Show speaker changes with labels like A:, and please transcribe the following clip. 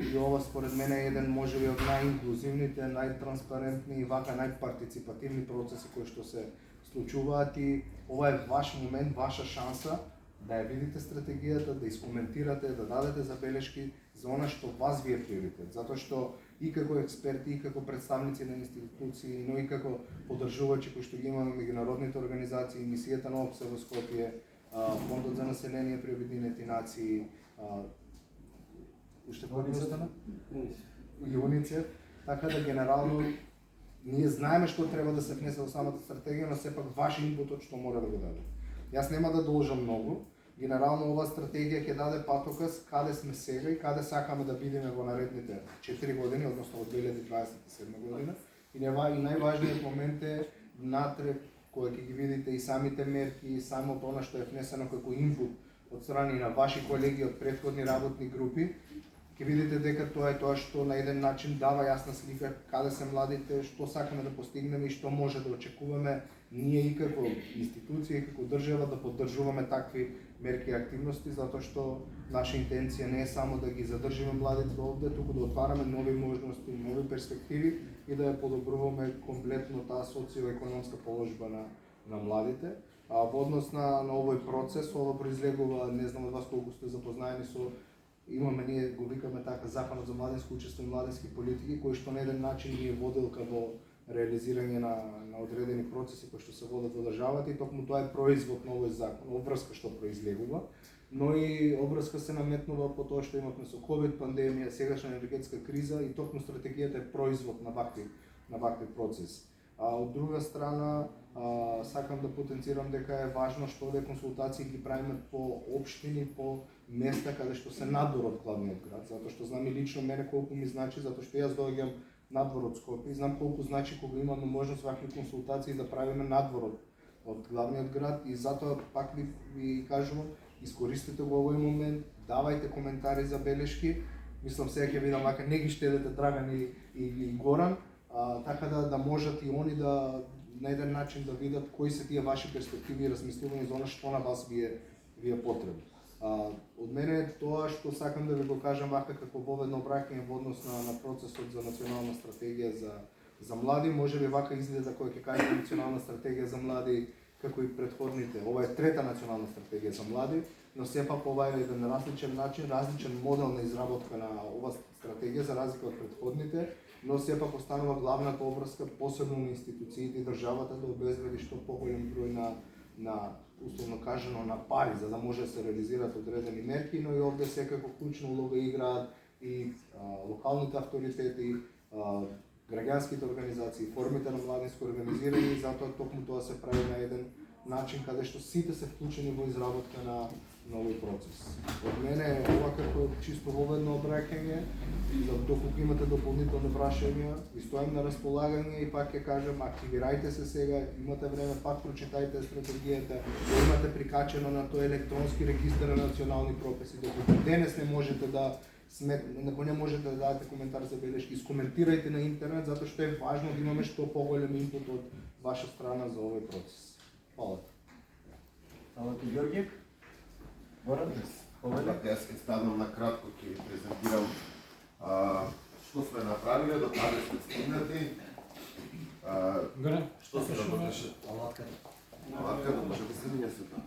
A: И ова според мене е еден можеби од најинклузивните, најтранспарентни и вака најпартиципативни процеси кои што се случуваат и ова е ваш момент, ваша шанса да ја видите стратегијата, да искоментирате, да дадете забелешки за она што вас ви е приоритет. Затоа што и како експерти, и како представници на институции, но и како поддржувачи кои што ги имаме меѓународните организации, мисијата на ОПСЕ во Скопје, Фондот за население при Обединените нации, уште по-одностано? ЮНИЦЕФ, така да генерално ние знаеме што треба да се внесе во самата стратегија, но сепак ваш инпутот што мора да го даде. Јас нема да должам многу. Генерално оваа стратегија ќе даде патоказ каде сме сега и каде сакаме да бидеме во наредните 4 години, односно во 2027 година. И најважниот момент е натре кој ќе ги видите и самите мерки, и самото она што е внесено како инпут од страни на ваши колеги од претходни работни групи, ќе видите дека тоа е тоа што на еден начин дава јасна слика каде се младите, што сакаме да постигнеме и што може да очекуваме ние и како институција и како држава да поддржуваме такви мерки и активности, затоа што наша интенција не е само да ги задржиме младите овде, туку да отвараме нови можности, нови перспективи и да ја подобруваме комплетно таа социоекономска положба на младите. Во однос на овој процес, ова произлегува, не знам од вас колку сте запознаени со, имаме, ние го викаме така, Законот за младинско учество и младински политики, кој што на еден начин ни е водилка во реализирање на одредени процеси кои што се водат во државата и токму тоа е производ на овој закон, обврска што произлегува, но и обврска се наметнува по тоа што имавме со ковид пандемија, сегашна енергетска криза и токму стратегијата е производ на вакви процеси. Од друга страна, сакам да потенцирам дека е важно што овие консултации ги правиме по општини, по места каде што се надвор од главниот град, затоа што знам и лично мене колку ми значи, затоа што јас доаѓам надвор од Скопје и знам колку значи кога имаме можност вакви консултации да правиме надвор од главниот град и затоа пак ви кажувам, искористете го овој момент, давајте коментари, забелешки, мислам сега ќе видам вака не ги штедете Драган и Горан, така да можат и они да на еден начин да видат кои се тие ваши перспективи и размислувања за она што на вас ви е потребно. Од мене е тоа што сакам да ви го кажам вака како воведно обраќање во однос на процесот за национална стратегија за млади, може би вака изгледа кога ќе кажеме национална стратегија за млади како и претходните. Ова е трета национална стратегија за млади, но сепак ова е еден различен начин, различен модел на изработка на оваа стратегија за разлика од претходните, но сепак останува главната обврска посебно на институциите и државата да обезбеди што поголем број на условно кажано на пари за да може да се реализираат одредени мерки, но и овде секако клучна улога играат и локалните авторитети, граѓанските организации, формите на младинско организирање и затоа токму тоа се прави на еден начин каде што сите се вклучени во изработка на овој процес. Од мене ова како чисто воведно обраќање, доколку имате дополнителни прашања, ви стојам на располагање и пак ќе кажам, активирајте се сега, имате време, пак прочитајте стратегијата, имате прикачено на тој електронски регистар на национални прописи, доколку денес не можете не можете да дадете коментар за белешки, искоментирајте на интернет, затоа што е важно да имаме што поголем инпут од ваша страна за овој процес. Фала.
B: Фала ти, Ѓорѓе. Горан?
C: Јас ќе ставам на кратко, ќе ви презентирам што сме направиле, до каде сме стигнати.
D: Горан?
C: Што се работеше?
B: Алатката.
C: Алатката може да се мине се тоа.